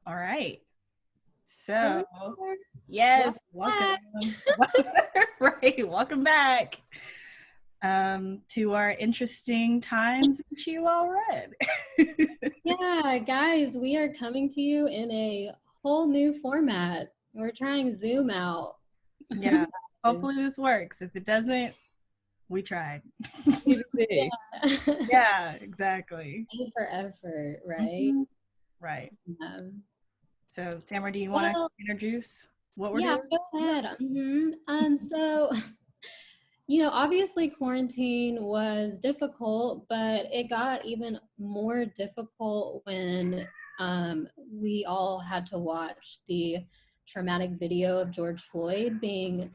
All right. Hey So, there. yes, Welcome welcome. back. Right, welcome back to our interesting times that you all read. Yeah, guys, we are coming to you in a whole new format. We're trying Zoom out. Yeah, hopefully this works. If it doesn't, we tried. TBC. Yeah, exactly. A for effort, right? Mhm. Right. Um, So, Tamara, do you want to well, introduce what we're yeah, doing? go ahead. So, obviously quarantine was difficult, but it got even more difficult when we all had to watch the traumatic video of George Floyd being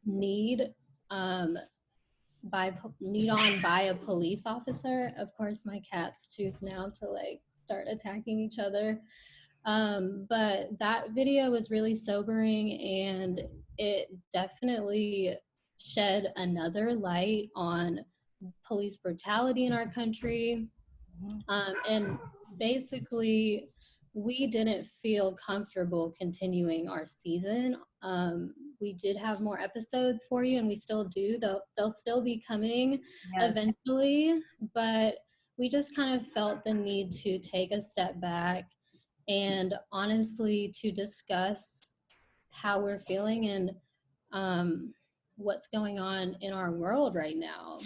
kneed um, kneed on by a police officer. Of course, my cats choose now to start attacking each other. But that video was really sobering, and it definitely shed another light on police brutality in our country. Mhm. And basically, we didn't feel comfortable continuing our season. We did have more episodes for you, and we still do. They'll still be coming Yes. eventually, but we just kind of felt the need to take a step back and honestly to discuss how we're feeling and what's going on in our world right now.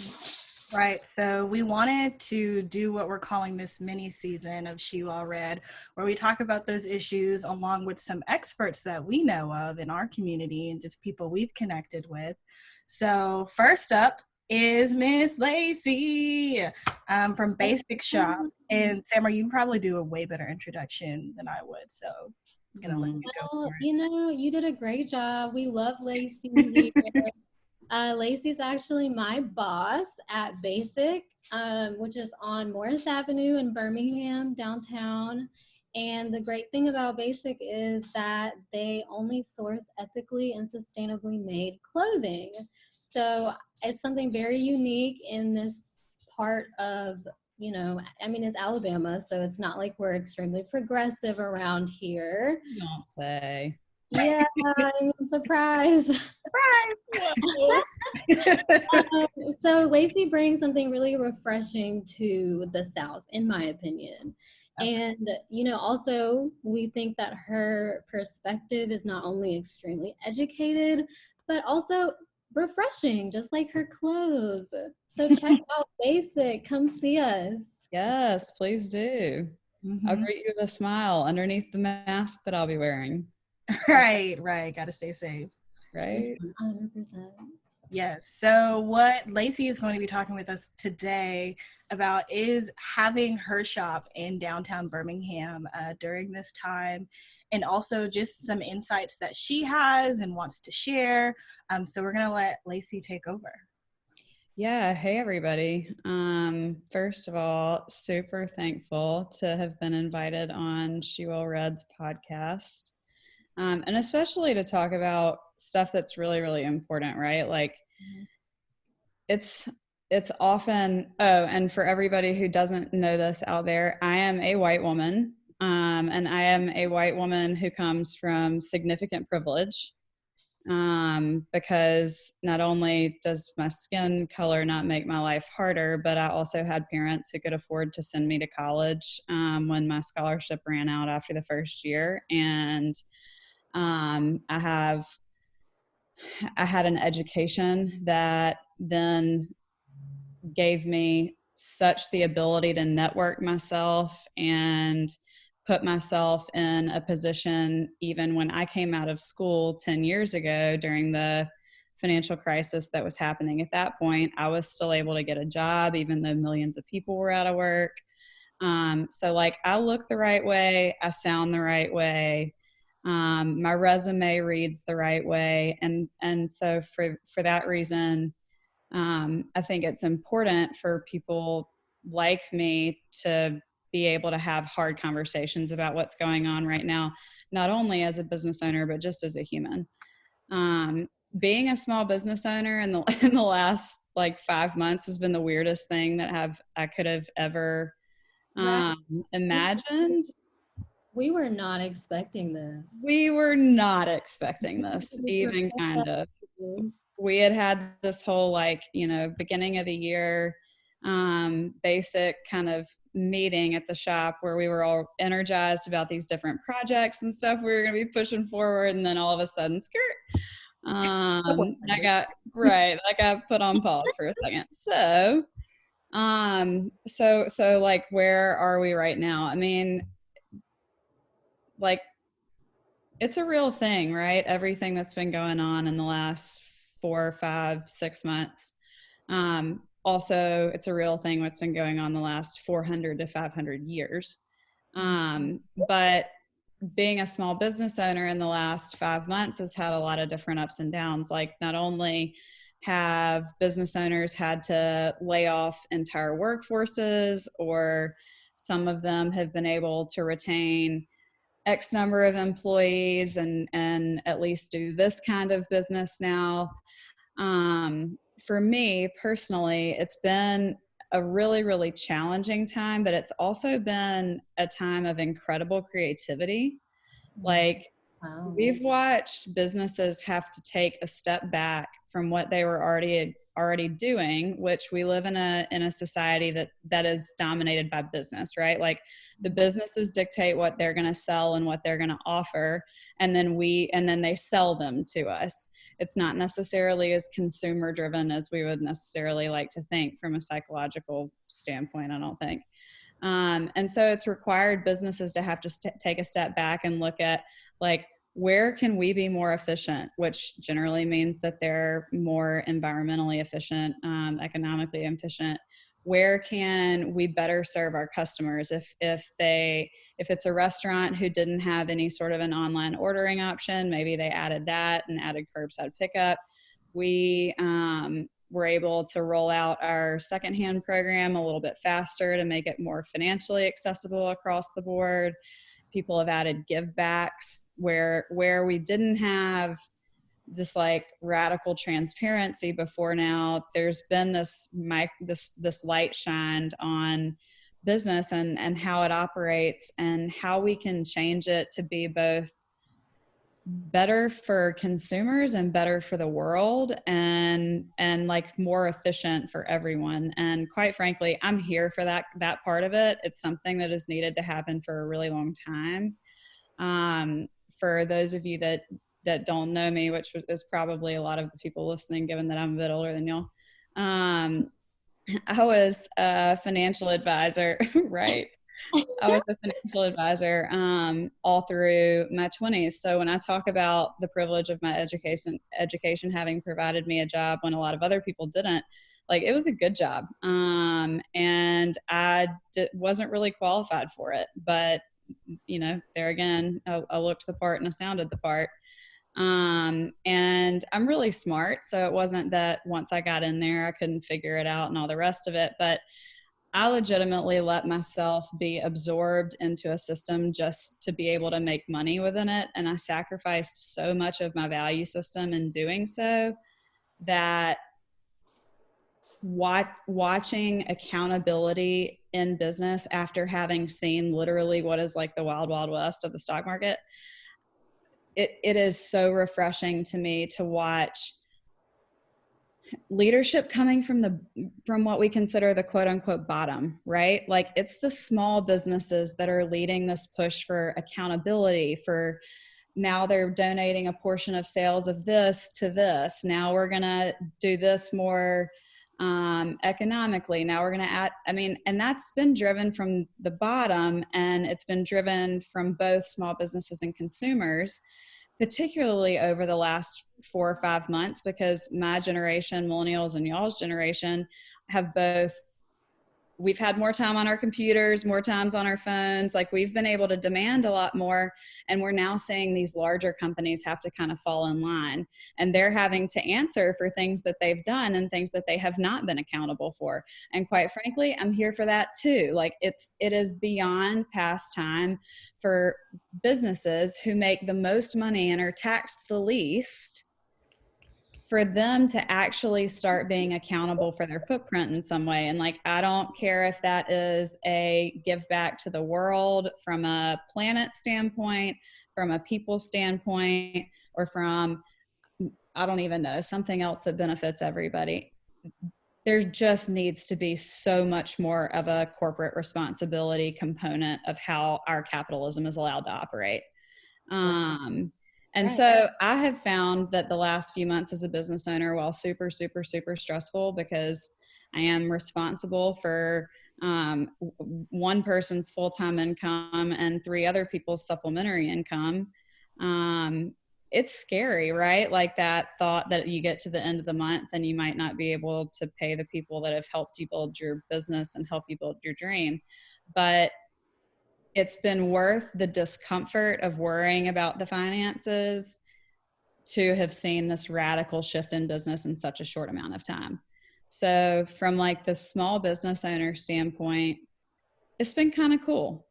Right. So we wanted to do what we're calling this mini season of She Well Read, where we talk about those issues along with some experts that we know of in our community and just people we've connected with. So first up is Miss Lacey from Basic Shop. And Samara, you probably do a way better introduction than I would. So I'm going to let you go Well, for it. you did a great job. We love Lacey here. Lacey's actually my boss at Basic, which is on Morris Avenue in Birmingham, downtown. And the great thing about Basic is that they only source ethically and sustainably made clothing. So it's something very unique in this part of, it's Alabama, so it's not like we're extremely progressive around here. Don't say. Yeah, surprise. Surprise! Whoa. So Lacey brings something really refreshing to the South, in my opinion. Okay. And, also we think that her perspective is not only extremely educated, but also refreshing, just like her clothes. So check out Basic. Come see us. Yes, please do. I'll Mhm. greet you with a smile underneath the mask that I'll be wearing. Right, right. Got to stay safe. Right? 100%. Yes. So, what Lacey is going to be talking with us today about is having her shop in downtown Birmingham during this time, and also just some insights that she has and wants to share. So, we're going to let Lacey take over. Yeah. Hey, everybody. First of all, super thankful to have been invited on She Will Read's podcast. And especially to talk about stuff that's really, really important, right? Like it's often, and for everybody who doesn't know this out there, I am a white woman. And I am a white woman who comes from significant privilege. Because not only does my skin color not make my life harder, but I also had parents who could afford to send me to college when my scholarship ran out after the first year. And I had an education that then gave me such the ability to network myself and put myself in a position even when I came out of school 10 years ago during the financial crisis that was happening at that point. I was still able to get a job even though millions of people were out of work. So like I look the right way, I sound the right way. My resume reads the right way. And so for that reason, I think it's important for people like me to be able to have hard conversations about what's going on right now, not only as a business owner, but just as a human. Being a small business owner in the last like 5 months has been the weirdest thing that I could have ever Right. imagined. We were not expecting this. We were not expecting this, We even kind of. We had this whole, like, you know, beginning of the year basic kind of meeting at the shop where we were all energized about these different projects and stuff we were going to be pushing forward, and then all of a sudden, skirt. I got put on pause for a second. So like, where are we right now? I mean, like, it's a real thing, right? Everything that's been going on in the last 4, 5, 6 months. Also, it's a real thing what's been going on the last 400 to 500 years. But being a small business owner in the last 5 months has had a lot of different ups and downs. Like, not only have business owners had to lay off entire workforces, or some of them have been able to retain X number of employees and at least do this kind of business now. For me personally, it's been a really, really challenging time, but it's also been a time of incredible creativity. Like, Wow. we've watched businesses have to take a step back from what they were already doing, which we live in a society that is dominated by business, right? Like, the businesses dictate what they're going to sell and what they're going to offer, and then they sell them to us. It's not necessarily as consumer driven as we would necessarily like to think from a psychological standpoint, I don't think. And so it's required businesses to have to take a step back and look at, like, where can we be more efficient, which generally means that they're more environmentally efficient, economically efficient. Where can we better serve our customers? If it's a restaurant who didn't have any sort of an online ordering option, maybe they added that and added curbside pickup. We were able to roll out our secondhand program a little bit faster to make it more financially accessible across the board. People have added give backs where we didn't have this, like, radical transparency before. Now there's been this light shined on business and how it operates and how we can change it to be both better for consumers and better for the world, and like more efficient for everyone. And quite frankly, I'm here for that part of it. It's something that is needed to happen for a really long time. For those of you that don't know me, which is probably a lot of the people listening, given that I'm a bit older than y'all, I was a financial advisor, right? I was a financial advisor all through my 20s. So when I talk about the privilege of my education having provided me a job when a lot of other people didn't, like, it was a good job. And I wasn't really qualified for it. But, you know, there again, I looked the part and I sounded the part. And I'm really smart. So it wasn't that once I got in there, I couldn't figure it out and all the rest of it. But I legitimately let myself be absorbed into a system just to be able to make money within it. And I sacrificed so much of my value system in doing so that watching accountability in business after having seen literally what is like the wild, wild west of the stock market, it is so refreshing to me to watch leadership coming from what we consider the quote unquote bottom, right? Like, it's the small businesses that are leading this push for accountability. For now, they're donating a portion of sales of this to this. Now we're going to do this more economically. Now we're going to add, and that's been driven from the bottom, and it's been driven from both small businesses and consumers, particularly over the last 4 or 5 months, because my generation, millennials, and y'all's generation we've had more time on our computers, more times on our phones. Like, we've been able to demand a lot more, and we're now seeing these larger companies have to kind of fall in line, and they're having to answer for things that they've done and things that they have not been accountable for. And quite frankly, I'm here for that too. Like, it is beyond past time for businesses who make the most money and are taxed the least for them to actually start being accountable for their footprint in some way. And like, I don't care if that is a give back to the world from a planet standpoint, from a people standpoint, or from, I don't even know, something else that benefits everybody. There just needs to be so much more of a corporate responsibility component of how our capitalism is allowed to operate. And so I have found that the last few months as a business owner, while super, super, super stressful, because I am responsible for one person's full-time income and 3 other people's supplementary income. It's scary, right? Like that thought that you get to the end of the month and you might not be able to pay the people that have helped you build your business and help you build your dream. But it's been worth the discomfort of worrying about the finances to have seen this radical shift in business in such a short amount of time. So from like the small business owner standpoint, it's been kind of cool.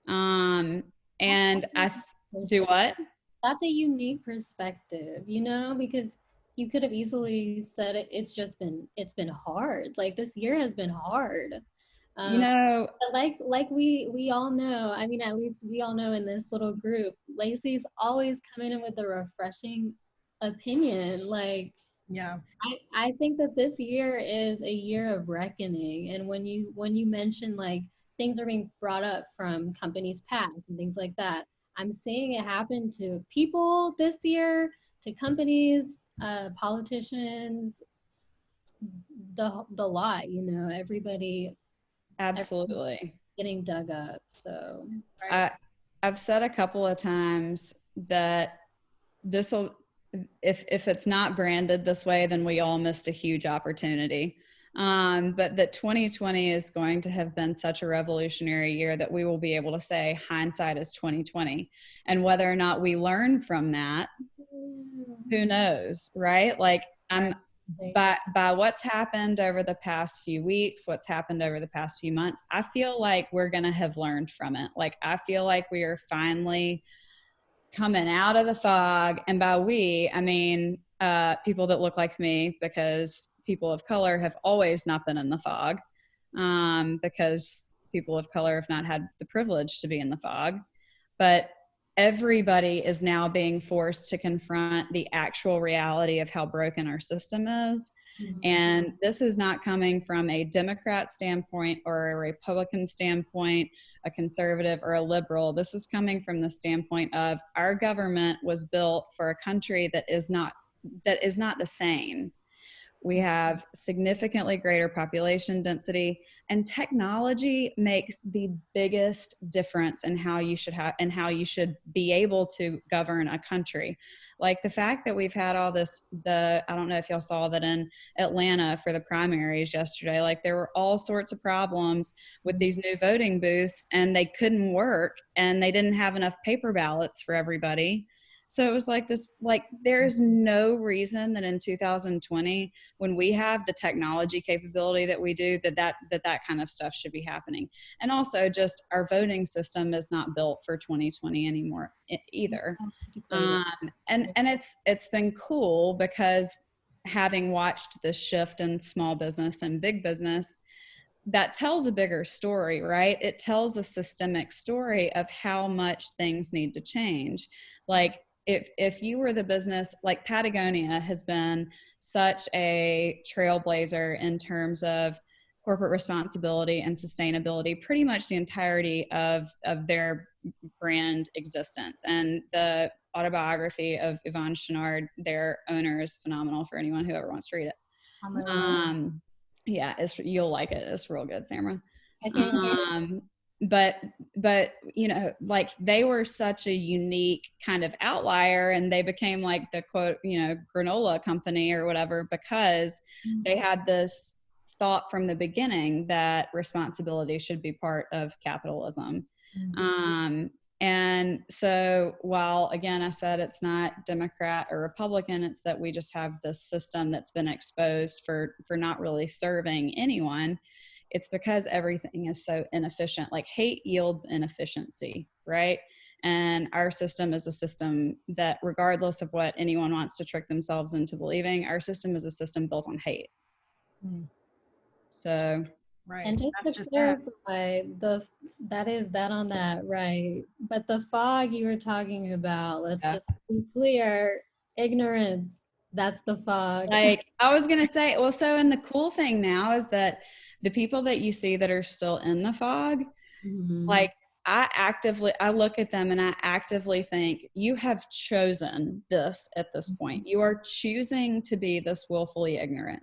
And I do what? That's a unique perspective, you know, because you could have easily said it's been hard. Like this year has been hard. You know, like we all know, I mean, at least we all know in this little group, Lacey's always coming in with a refreshing opinion. Like, yeah, I think that this year is a year of reckoning. And when you mention like things are being brought up from companies past and things like that, I'm seeing it happen to people this year, to companies, politicians, the lot, you know, everybody absolutely getting dug up. So I've said a couple of times that this will, if it's not branded this way, then we all missed a huge opportunity. But that 2020 is going to have been such a revolutionary year that we will be able to say hindsight is 2020. And whether or not we learn from that, who knows, right? Like by what's happened over the past few weeks, what's happened over the past few months, I feel like we're going to have learned from it. Like, I feel like we are finally coming out of the fog. And by we, I mean people that look like me, because people of color have always not been in the fog, because people of color have not had the privilege to be in the fog. But everybody is now being forced to confront the actual reality of how broken our system is. Mm-hmm. And this is not coming from a Democrat standpoint or a Republican standpoint, a conservative or a liberal. This is coming from the standpoint of our government was built for a country that is not the same. We have significantly greater population density, and technology makes the biggest difference in how you should be able to govern a country. Like the fact that we've had all this, I don't know if y'all saw that in Atlanta for the primaries yesterday, like there were all sorts of problems with these new voting booths and they couldn't work and they didn't have enough paper ballots for everybody. So it was like this, like there's no reason that in 2020, when we have the technology capability that we do, that kind of stuff should be happening. And also just our voting system is not built for 2020 anymore either. And it's been cool because having watched this shift in small business and big business, that tells a bigger story, right? It tells a systemic story of how much things need to change. Like if you were the business, like Patagonia has been such a trailblazer in terms of corporate responsibility and sustainability pretty much the entirety of their brand existence. And the autobiography of Yvon Chouinard, their owner, is phenomenal for anyone who ever wants to read it. Yeah, you'll like it. It's real good, Samra. But you know, like they were such a unique kind of outlier, and they became like the quote, you know, granola company or whatever, because they had this thought from the beginning that responsibility should be part of capitalism. And so while, again, I said it's not Democrat or Republican, it's that we just have this system that's been exposed for not really serving anyone. It's because everything is so inefficient. Like hate yields inefficiency, right? And our system is a system that, regardless of what anyone wants to trick themselves into believing, our system is a system built on hate. So, right. And just That's to just that. clarify, that is that on that, right? But the fog you were talking about, let's yeah. just be clear, ignorance, that's the fog. Like I was going to say, well, so, and the cool thing now is that the people that you see that are still in the fog, like I look at them and I actively think, you have chosen this at this point. You are choosing to be this willfully ignorant.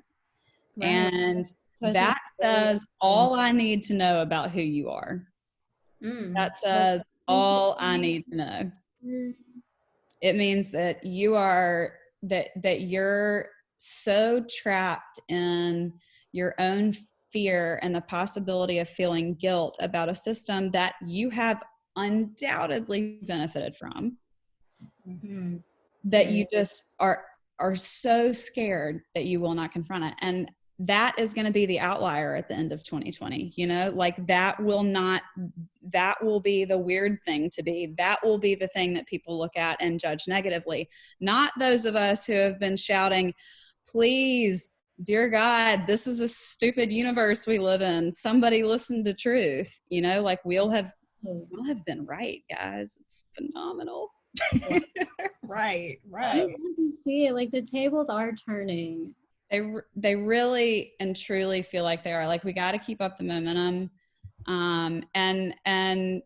Right. And that says all I need to know about who you are. That says all I need to know. It means that you are, that you're so trapped in your own fear and the possibility of feeling guilt about a system that you have undoubtedly benefited from, that you just are so scared that you will not confront it. And that is going to be the outlier at the end of 2020. You know, like that will be the weird thing to be. That will be the thing that people look at and judge negatively. Not those of us who have been shouting, please, dear God, this is a stupid universe we live in. Somebody listen to truth. You know, like we'll have been right, guys. It's phenomenal. Right. I want to see it. Like the tables are turning. They really and truly feel like they are. Like we got to keep up the momentum. And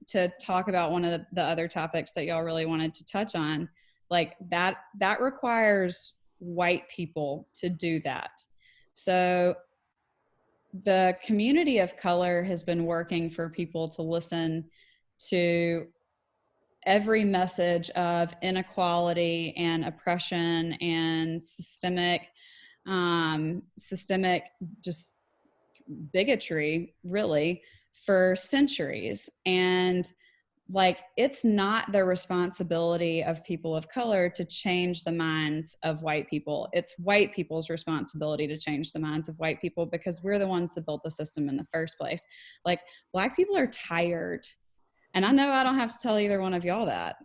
to talk about one of the other topics that y'all really wanted to touch on, like that requires white people to do that. So the community of color has been working for people to listen to every message of inequality and oppression and systemic just bigotry, really, for centuries. And like, it's not the responsibility of people of color to change the minds of white people. It's white people's responsibility to change the minds of white people, because we're the ones that built the system in the first place. Like, Black people are tired. And I know I don't have to tell either one of y'all that.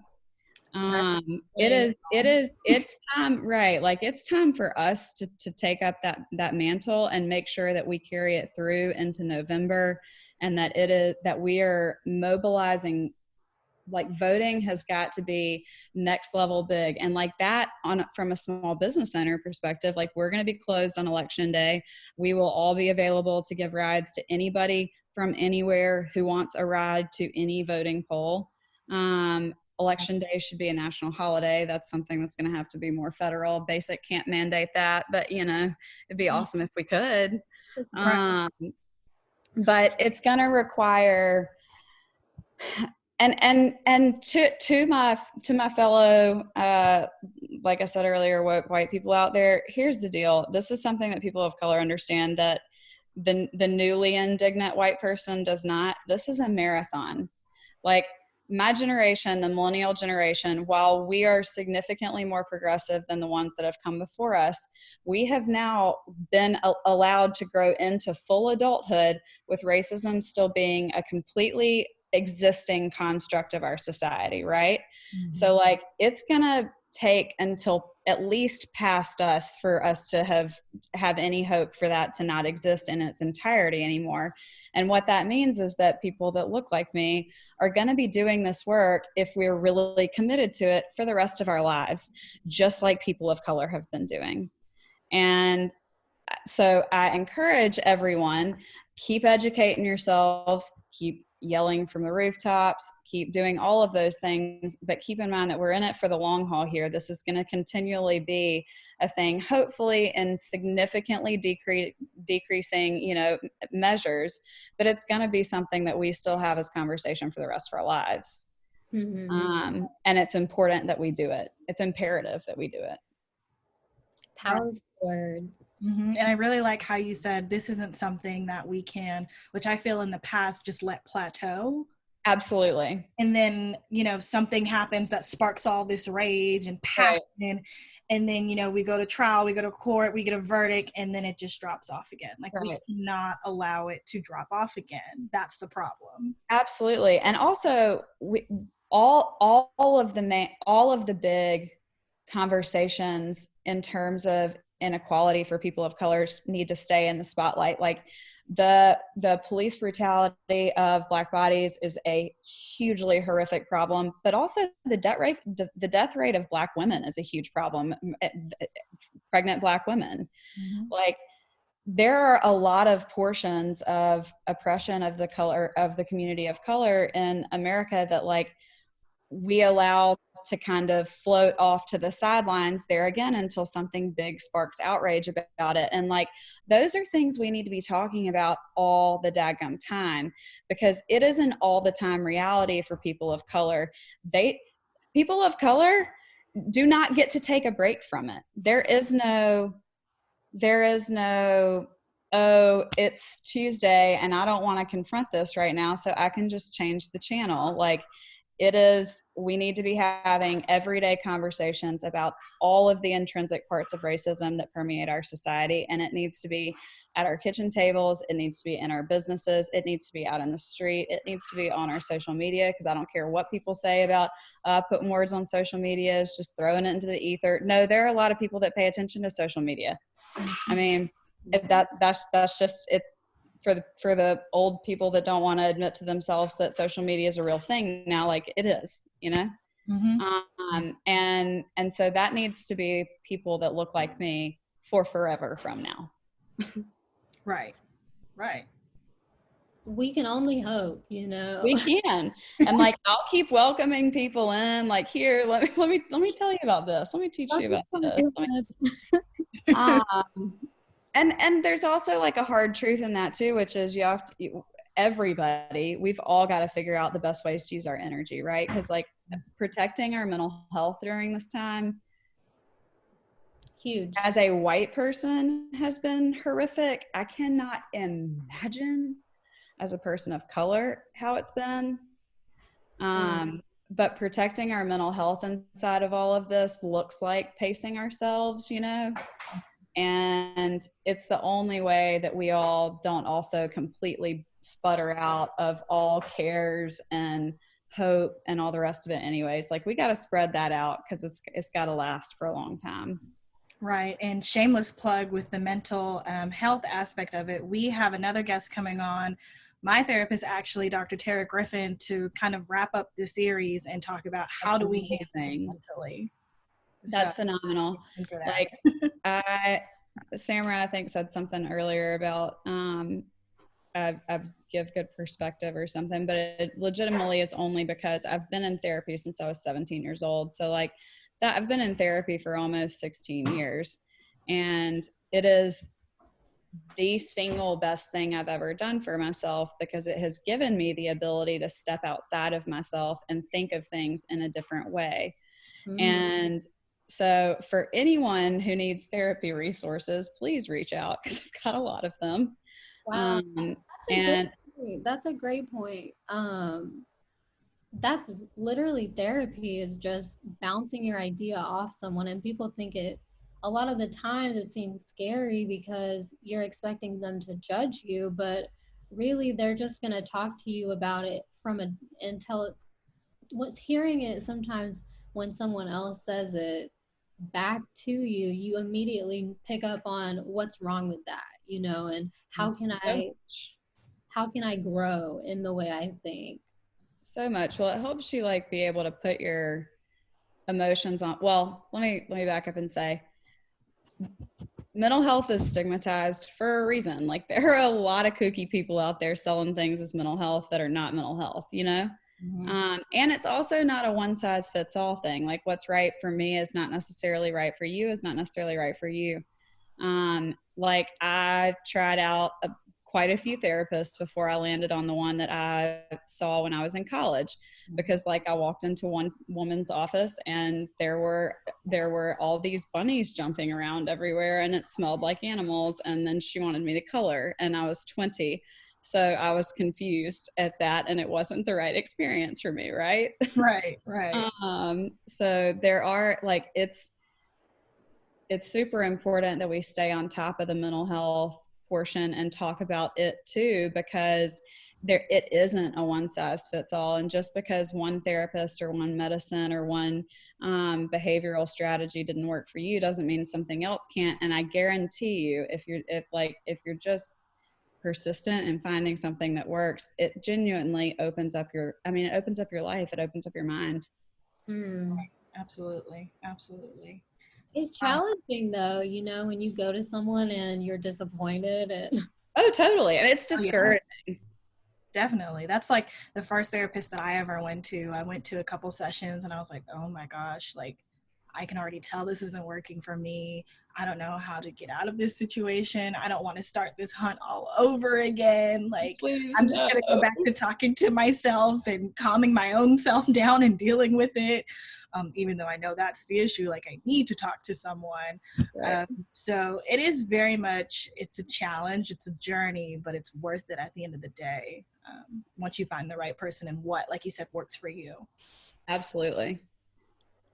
It's time, right? Like it's time for us to take up that mantle and make sure that we carry it through into November, and that we are mobilizing. Like voting has got to be next level big. And like that from a small business owner perspective, like we're going to be closed on election day. We will all be available to give rides to anybody from anywhere who wants a ride to any voting poll. Election day should be a national holiday. That's something that's going to have to be more federal. Basic can't mandate that, but you know, it'd be awesome if we could. But it's going to require, and to my fellow, like I said earlier, woke white people out there, here's the deal. This is something that people of color understand that the newly indignant white person does not. This is a marathon. Like my generation, the millennial generation, while we are significantly more progressive than the ones that have come before us, we have now been allowed to grow into full adulthood with racism still being a completely existing construct of our society, right? So like it's gonna take until at least past us for us to have any hope for that to not exist in its entirety anymore. And what that means is that people that look like me are going to be doing this work, if we're really committed to it, for the rest of our lives, just like people of color have been doing. And so I encourage everyone, keep educating yourselves, keep yelling from the rooftops, keep doing all of those things, but keep in mind that we're in it for the long haul here. This is going to continually be a thing, hopefully in significantly decreasing, you know, measures, but it's going to be something that we still have as conversation for the rest of our lives. And it's important that we do it. It's imperative that we do it. Powerful words. And I really like how you said this isn't something that we can, which I feel in the past, just let plateau. Absolutely. And then, something happens that sparks all this rage and passion. Right. And then, we go to trial, we go to court, we get a verdict, and then it just drops off again. Like, we Right. cannot allow it to drop off again. That's the problem. Absolutely. And also all of the big conversations in terms of inequality for people of color need to stay in the spotlight. Like the police brutality of Black bodies is a hugely horrific problem, but also the death rate of Black women is a huge problem. Pregnant Black women. Mm-hmm. Like, there are a lot of portions of oppression of the community of color in America that, like, we allow to kind of float off to the sidelines there again until something big sparks outrage about it. And like, those are things we need to be talking about all the daggum time, because it is an all the time reality for people of color. People of color do not get to take a break from it. There is no, oh, it's Tuesday and I don't want to confront this right now, so I can just change the channel. Like, we need to be having everyday conversations about all of the intrinsic parts of racism that permeate our society. And it needs to be at our kitchen tables. It needs to be in our businesses. It needs to be out in the street. It needs to be on our social media, because I don't care what people say about putting words on social media is just throwing it into the ether. No, there are a lot of people that pay attention to social media. I mean, that's just it. For the old people that don't want to admit to themselves that social media is a real thing now, like it is, Mm-hmm. And so that needs to be people that look like me for forever from now. Right. We can only hope, We can. And like, I'll keep welcoming people in, like, here, let me tell you about this. Let me teach you about this. And there's also like a hard truth in that too, which is we've all got to figure out the best ways to use our energy, right? Because like, protecting our mental health during this time, huge, as a white person, has been horrific. I cannot imagine as a person of color how it's been. But protecting our mental health inside of all of this looks like pacing ourselves, and it's the only way that we all don't also completely sputter out of all cares and hope and all the rest of it anyways. Like, we got to spread that out, because it's got to last for a long time. Right. And shameless plug with the mental health aspect of it. We have another guest coming on, my therapist, actually, Dr. Tara Griffin, to kind of wrap up the series and talk about how do we handle this mentally. That's phenomenal. For that. Like, Samara, I think, said something earlier about I give good perspective or something, but it legitimately is only because I've been in therapy since I was 17 years old. So like that, I've been in therapy for almost 16 years, and it is the single best thing I've ever done for myself, because it has given me the ability to step outside of myself and think of things in a different way. And so for anyone who needs therapy resources, please reach out, because I've got a lot of them. Wow. That's a great point. That's literally therapy, is just bouncing your idea off someone, and people think a lot of the times it seems scary because you're expecting them to judge you, but really they're just going to talk to you about it hearing it sometimes when someone else says it back to you, you immediately pick up on what's wrong with that, and how can I grow in the way I think. So much. Well, it helps you like be able to put your emotions on. Well, let me back up and say, mental health is stigmatized for a reason. Like, there are a lot of kooky people out there selling things as mental health that are not mental health, and it's also not a one size fits all thing. Like, what's right for me is not necessarily right for you, is not necessarily right for you. Like, I tried out quite a few therapists before I landed on the one that I saw when I was in college, because like, I walked into one woman's office and there were all these bunnies jumping around everywhere, and it smelled like animals, and then she wanted me to color, and I was 20. So I was confused at that, and it wasn't the right experience for me, right? Right, right. So there are like, it's super important that we stay on top of the mental health portion and talk about it too, because it isn't a one size fits all. And just because one therapist or one medicine or one behavioral strategy didn't work for you doesn't mean something else can't. And I guarantee you, if you're just persistent in finding something that works, it genuinely opens up your, it opens up your life. It opens up your mind. Mm. Absolutely. Absolutely. It's challenging though, you know, when you go to someone and you're disappointed and Oh, totally. And it's Oh, yeah. discouraging. Definitely. That's like the first therapist that I ever went to. I went to a couple sessions and I was like, oh my gosh, like I can already tell this isn't working for me. I don't know how to get out of this situation. I don't want to start this hunt all over again. Like, Please, I'm just no. going to go back to talking to myself and calming my own self down and dealing with it. Even though I know that's the issue, like I need to talk to someone. Right. So it is very much, it's a challenge, it's a journey, but it's worth it at the end of the day. Once you find the right person and what, like you said, works for you. Absolutely.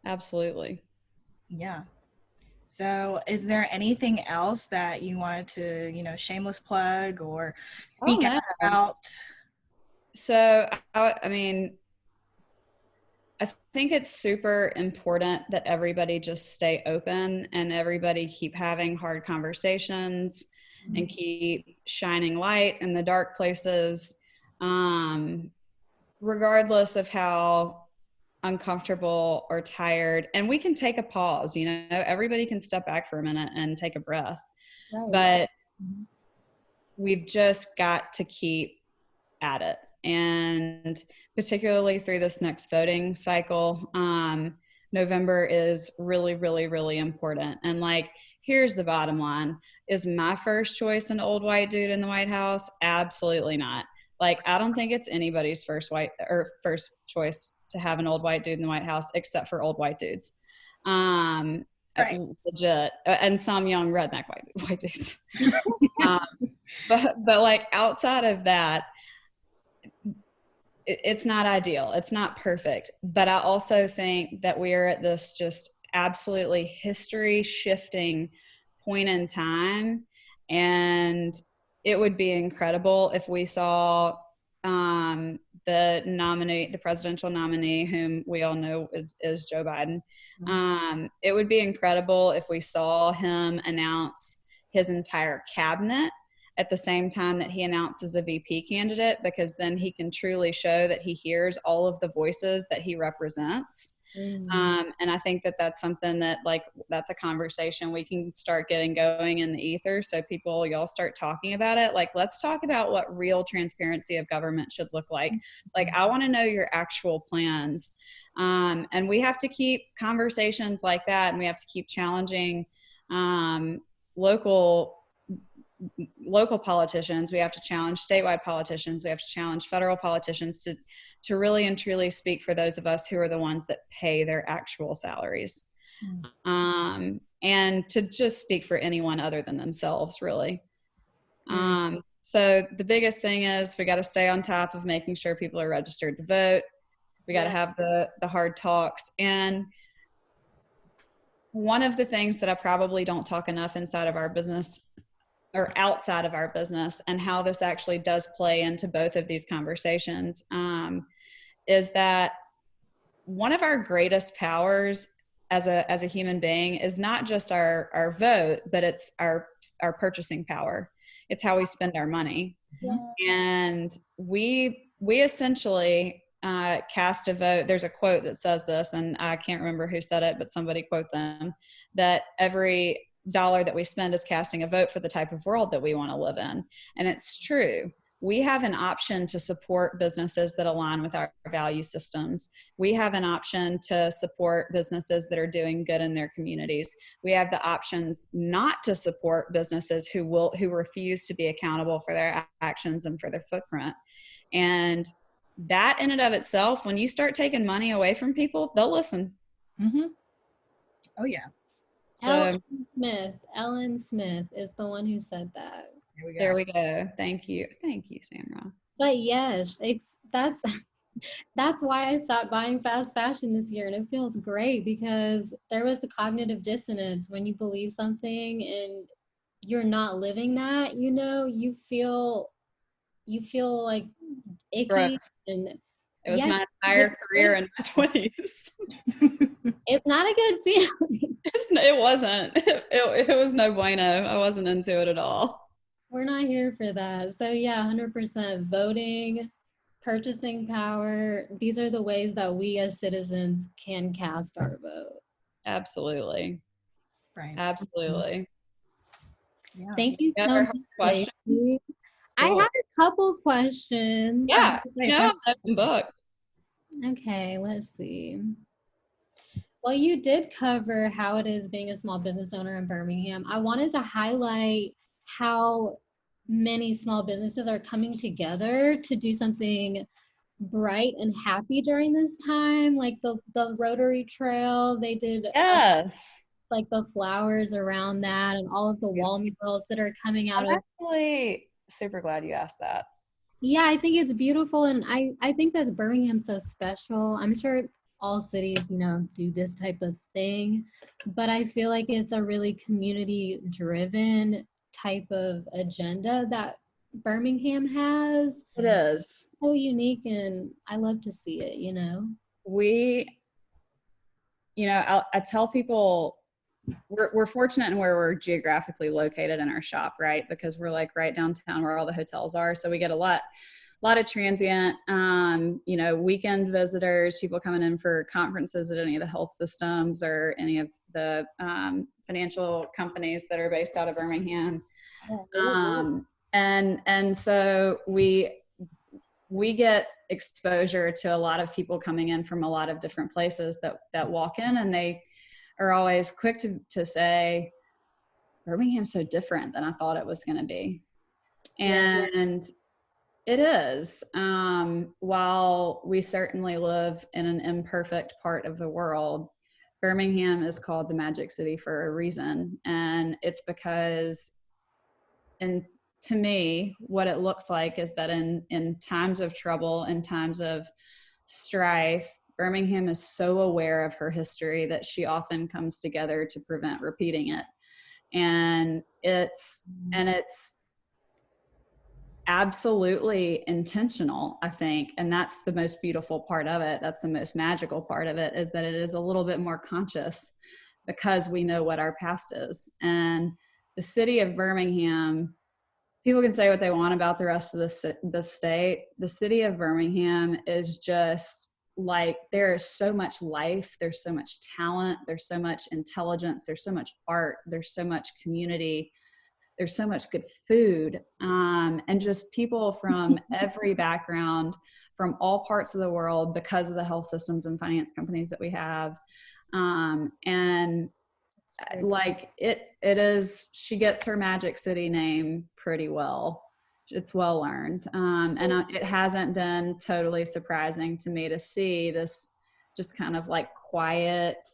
Absolutely. Yeah. So is there anything else that you wanted to, shameless plug or speak no. out? So, I think it's super important that everybody just stay open and everybody keep having hard conversations and keep shining light in the dark places, regardless of how uncomfortable or tired. And we can take a pause, everybody can step back for a minute and take a breath. Right. But we've just got to keep at it. And particularly through this next voting cycle, November is really, really, really important. And like, here's the bottom line. Is my first choice an old white dude in the White House? Absolutely not. Like, I don't think it's anybody's first choice to have an old white dude in the White House, except for old white dudes. Right. Legit. And some young redneck white dudes. But like, outside of that, it's not ideal. It's not perfect. But I also think that we are at this just absolutely history shifting point in time. And it would be incredible if we saw the presidential nominee, whom we all know is Joe Biden. It would be incredible if we saw him announce his entire cabinet at the same time that he announces a VP candidate, because then he can truly show that he hears all of the voices that he represents. And I think that that's something that, like, that's a conversation we can start getting going in the ether. So y'all start talking about it. Like, let's talk about what real transparency of government should look like. Like, I want to know your actual plans. And we have to keep conversations like that. And we have to keep challenging local politicians. We have to challenge statewide politicians. We have to challenge federal politicians to really and truly speak for those of us who are the ones that pay their actual salaries. And to just speak for anyone other than themselves, really. So the biggest thing is we got to stay on top of making sure people are registered to vote. We got to have the hard talks. And one of the things that I probably don't talk enough inside of our business or outside of our business, and how this actually does play into both of these conversations, is that one of our greatest powers as a human being is not just our vote, but it's our purchasing power. It's how we spend our money. And we essentially cast a vote. There's a quote that says this, and I can't remember who said it, but somebody quote them, that every dollar that we spend is casting a vote for the type of world that we want to live in. And it's true. We have an option to support businesses that align with our value systems. We have an option to support businesses that are doing good in their communities. We have the options not to support businesses who refuse to be accountable for their actions and for their footprint. And that in and of itself, when you start taking money away from people, they'll listen. Oh yeah. So Ellen Smith is the one who said that. There we go. Thank you, Samra. But yes, that's why I stopped buying fast fashion this year, and it feels great because there was the cognitive dissonance when you believe something and you're not living that. You feel like icky, Gross. and It was yes, my entire career in my 20s. it's not a good feeling. It wasn't. It was no bueno. I wasn't into it at all. We're not here for that. So yeah, 100% voting, purchasing power. These are the ways that we as citizens can cast our vote. Absolutely. Right. Absolutely. Yeah. Thank you so much. Questions? I have a couple questions. Yeah. No, I'm open book. Okay, let's see. Well, you did cover how it is being a small business owner in Birmingham. I wanted to highlight how many small businesses are coming together to do something bright and happy during this time, like the Rotary Trail. They did like the flowers around that and all of the wall murals that are coming out. I'm actually super glad you asked that. Yeah, I think it's beautiful, and I think that Birmingham's so special. I'm sure all cities, do this type of thing, but I feel like it's a really community-driven type of agenda that Birmingham has. It is. So unique, and I love to see it, I tell people we're fortunate in where we're geographically located in our shop, right? Because we're like right downtown where all the hotels are. So we get a lot of transient, weekend visitors, people coming in for conferences at any of the health systems or any of the financial companies that are based out of Birmingham. And so we get exposure to a lot of people coming in from a lot of different places that walk in, and they are always quick to say, Birmingham's so different than I thought it was going to be. And it is. While we certainly live in an imperfect part of the world, Birmingham is called the Magic City for a reason. And it's because, and to me, what it looks like is that in times of trouble, in times of strife, Birmingham is so aware of her history that she often comes together to prevent repeating it. And it's absolutely intentional, I think. And that's the most beautiful part of it. That's the most magical part of it, is that it is a little bit more conscious because we know what our past is. And the city of Birmingham, people can say what they want about the rest of the state. The city of Birmingham is just like, there is so much life, there's so much talent, there's so much intelligence, there's so much art, there's so much community, there's so much good food, and just people from every background, from all parts of the world, because of the health systems and finance companies that we have. And like it is, she gets her Magic City name pretty well. It's well earned. And it hasn't been totally surprising to me to see this just kind of like quiet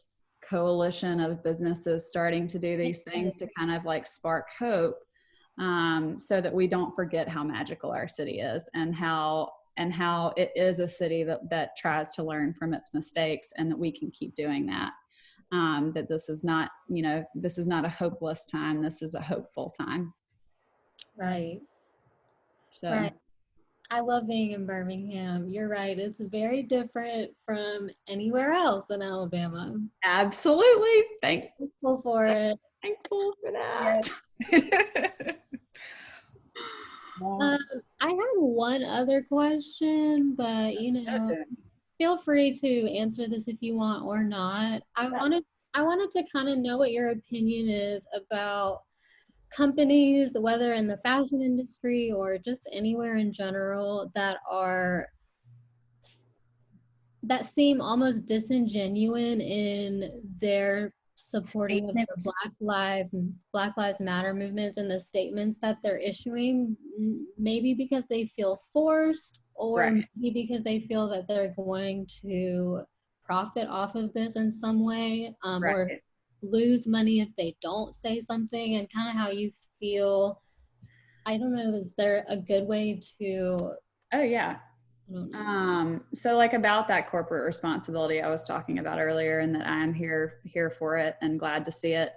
coalition of businesses starting to do these things to kind of like spark hope, so that we don't forget how magical our city is, and how it is a city that tries to learn from its mistakes, and that we can keep doing that. That this is not a hopeless time. This is a hopeful time. Right. So. Right. I love being in Birmingham. You're right. It's very different from anywhere else in Alabama. Absolutely. Thankful for it. Thankful for that. Yes. I had one other question, but feel free to answer this if you want or not. I wanted to kind of know what your opinion is about companies, whether in the fashion industry or just anywhere in general, that seem almost disingenuous in their supporting of the Black Lives Matter movements and the statements that they're issuing, maybe because they feel forced, or maybe because they feel that they're going to profit off of this in some way, or lose money if they don't say something, and kind of how you feel I don't know, is there a good way to, Oh yeah. I don't know. So like about that corporate responsibility I was talking about earlier, and that I'm here for it and glad to see it.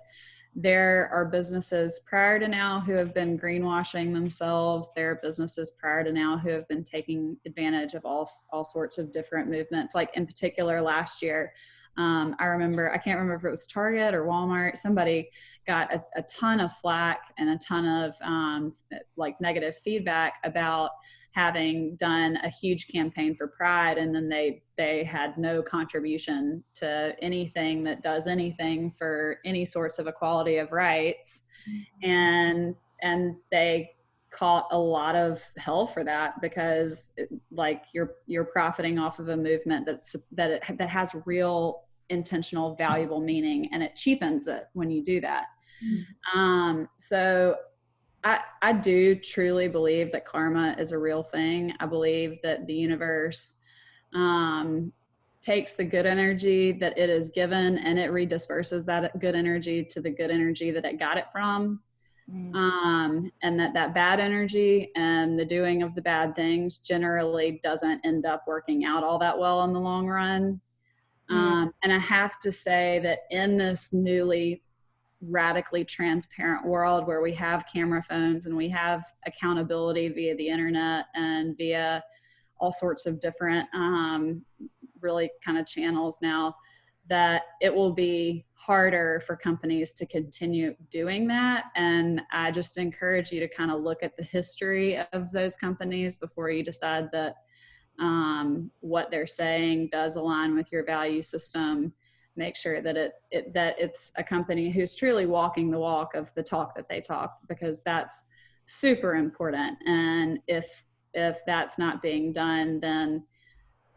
There are businesses prior to now who have been greenwashing themselves. There are businesses prior to now who have been taking advantage of all sorts of different movements. Like in particular last year, I remember, I can't remember if it was Target or Walmart, somebody got a ton of flack and a ton of like negative feedback about having done a huge campaign for Pride, and then they had no contribution to anything that does anything for any sorts of equality of rights, and they caught a lot of hell for that, because like you're profiting off of a movement that has real intentional valuable meaning, and it cheapens it when you do that. So I do truly believe that karma is a real thing. I believe that the universe takes the good energy that it is given, and it redisperses that good energy to the good energy that it got it from. And that bad energy and the doing of the bad things generally doesn't end up working out all that well in the long run. And I have to say that in this newly radically transparent world where we have camera phones and we have accountability via the internet and via all sorts of different really kind of channels now, that it will be harder for companies to continue doing that. And I just encourage you to kind of look at the history of those companies before you decide that what they're saying does align with your value system. Make sure that it's a company who's truly walking the walk of the talk that they talk, because that's super important. And if that's not being done, then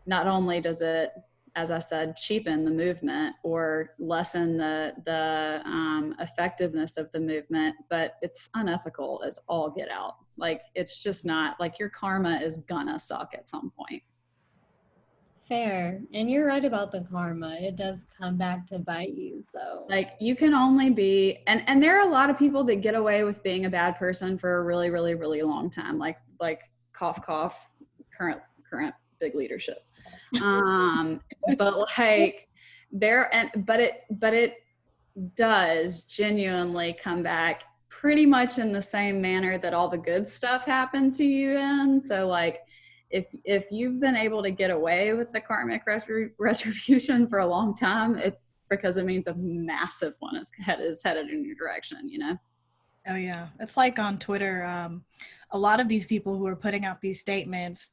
not only does it, as I said, cheapen the movement or lessen the effectiveness of the movement, but it's unethical as all get out. Like, it's just not, like, your karma is gonna suck at some point. Fair. And you're right about the karma. It does come back to bite you. So like, you can only be, and there are a lot of people that get away with being a bad person for a really, really, really long time. Like cough, cough, current big leadership. But like but it does genuinely come back pretty much in the same manner that all the good stuff happened to you in. So like, if you've been able to get away with the karmic retribution for a long time, it's because it means a massive one is headed in your direction, you know? Oh yeah, it's like on Twitter. A lot of these people who are putting out these statements,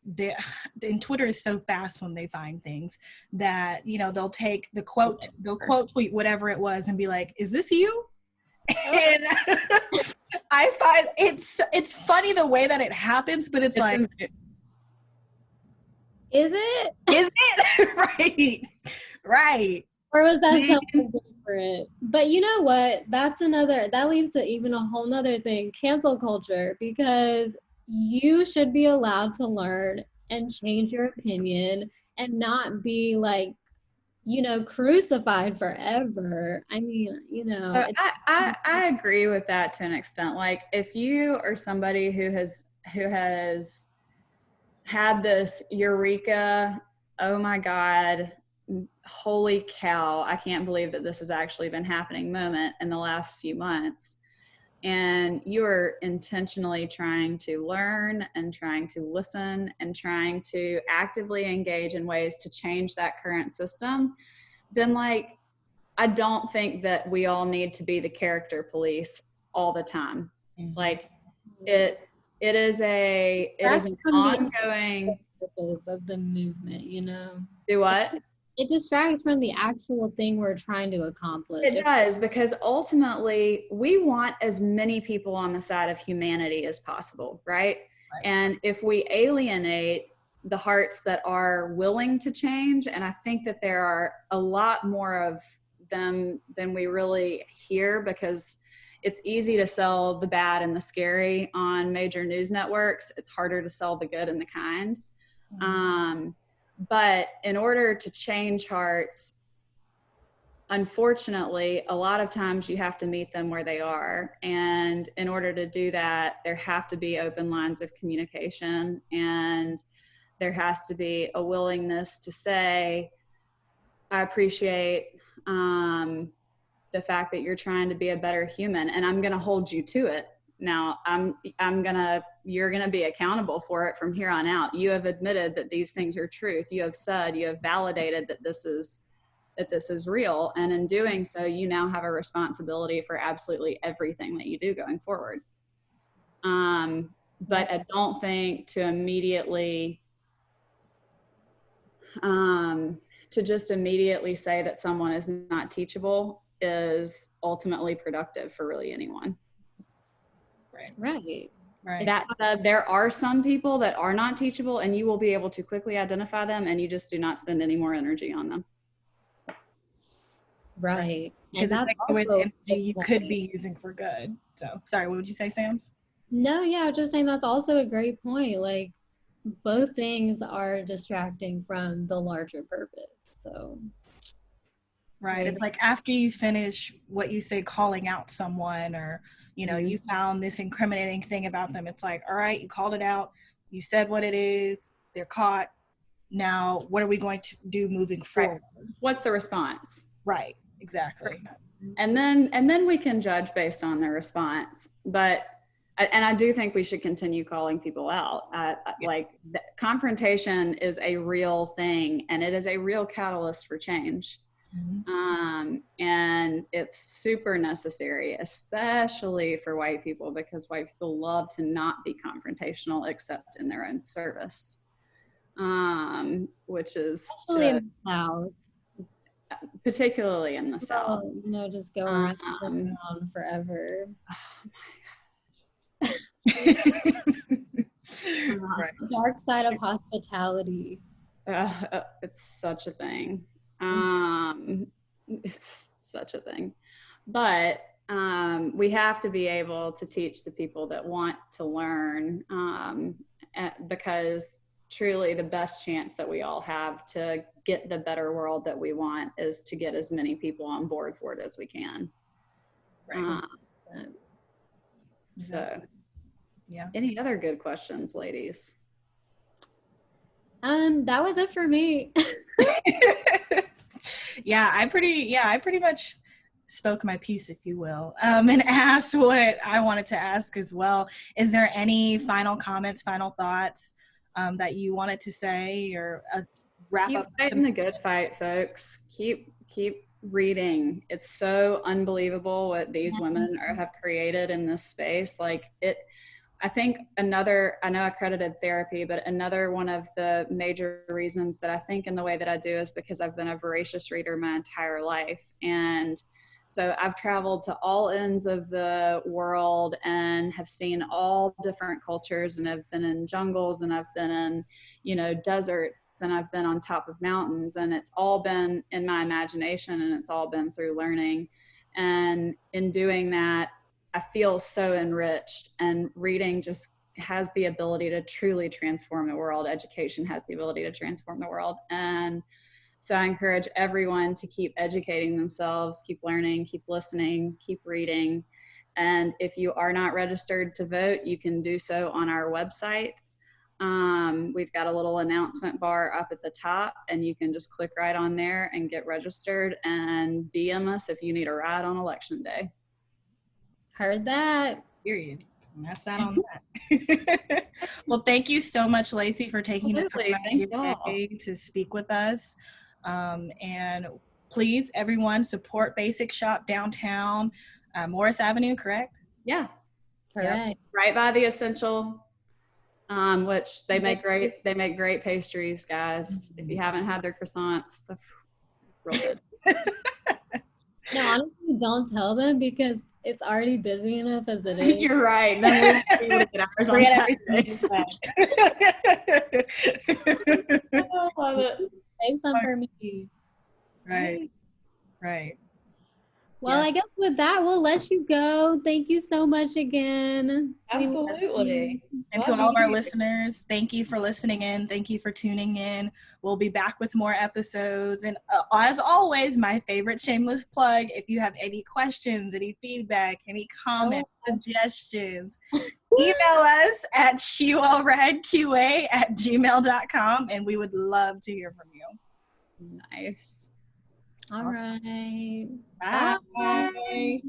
and Twitter is so fast when they find things that, you know, they'll quote tweet whatever it was and be like, "Is this you?" And I find it's funny the way that it happens, but it's like, is it? Is it? Right. Or was that something different? But you know what? That leads to even a whole nother thing, cancel culture, because you should be allowed to learn and change your opinion and not be like, you know, crucified forever. I mean, you know. I agree with that to an extent. Like, if you are somebody who has had this eureka, oh my God, holy cow, I can't believe that this has actually been happening moment in the last few months, and you're intentionally trying to learn and trying to listen and trying to actively engage in ways to change that current system, then like, I don't think that we all need to be the character police all the time. Mm-hmm. Like, it is an ongoing purpose of the movement, you know. Do what? It distracts from the actual thing we're trying to accomplish. It does, because ultimately we want as many people on the side of humanity as possible, right? And if we alienate the hearts that are willing to change, and I think that there are a lot more of them than we really hear, because it's easy to sell the bad and the scary on major news networks. It's harder to sell the good and the kind. Mm-hmm. But in order to change hearts, unfortunately, a lot of times you have to meet them where they are. And in order to do that, there have to be open lines of communication, and there has to be a willingness to say, I appreciate the fact that you're trying to be a better human, and I'm going to hold you to it. Now you're going to be accountable for it from here on out. You have admitted that these things are truth. You have said, you have validated that this is real. And in doing so, you now have a responsibility for absolutely everything that you do going forward. But I don't think to immediately, to just immediately say that someone is not teachable is ultimately productive for really anyone. Right. That said, there are some people that are not teachable, and you will be able to quickly identify them, and you just do not spend any more energy on them. Right. Because it's like energy you could be using for good. So, sorry, what would you say, Sams? No, yeah, I was just saying that's also a great point. Like, both things are distracting from the larger purpose. So, right. It's like after you finish what you say, calling out someone, or, you know, you found this incriminating thing about them. It's like, all right, you called it out. You said what it is. They're caught. Now, what are we going to do moving forward? Right. What's the response? Right. Exactly. And then we can judge based on their response. But, and I do think we should continue calling people out. Like, confrontation is a real thing, and it is a real catalyst for change. And it's super necessary, especially for white people, because white people love to not be confrontational except in their own service, which is particularly in the South. You know, just go around forever. Oh my gosh. Dark side of hospitality. It's such a thing. It's such a thing. But we have to be able to teach the people that want to learn, because truly the best chance that we all have to get the better world that we want is to get as many people on board for it as we can. Right. So, yeah. Any other good questions, ladies? That was it for me. I pretty much spoke my piece, if you will, and asked what I wanted to ask as well. Is there any final comments, final thoughts that you wanted to say, or wrap up? Keep fighting the good fight, folks. Keep reading. It's so unbelievable what these women have created in this space. Like, I think I know accredited therapy, but another one of the major reasons that I think in the way that I do is because I've been a voracious reader my entire life. And so I've traveled to all ends of the world and have seen all different cultures, and I've been in jungles, and I've been in, deserts, and I've been on top of mountains, and it's all been in my imagination, and it's all been through learning. And in doing that, I feel so enriched, and reading just has the ability to truly transform the world. Education has the ability to transform the world. And so I encourage everyone to keep educating themselves, keep learning, keep listening, keep reading. And if you are not registered to vote, you can do so on our website. We've got a little announcement bar up at the top, and you can just click right on there and get registered, and DM us if you need a ride on election day. Heard that. Period. And that's that on that. Well, thank you so much, Lacey, for taking the time out of your day to speak with us. And please, everyone, support Basic Shop downtown, Morris Avenue, correct? Yeah. Correct. Yep. Right by the Essential, which they make great pastries, guys. If you haven't had their croissants, they're real good. No, honestly, don't tell them, because it's already busy enough as it is. You're right. Then we won't be able to get ours on time. I love it. Save some for me. Right. Well, Yeah. I guess with that, we'll let you go. Thank you so much again. We love Absolutely. you. And to Love all of our you. listeners, thank you for listening in. Thank you for tuning in. We'll be back with more episodes. And as always, my favorite shameless plug, if you have any questions, any feedback, any comments, suggestions, email us at shewellreadqa@gmail.com, and we would love to hear from you. Nice. All right. Bye. Bye.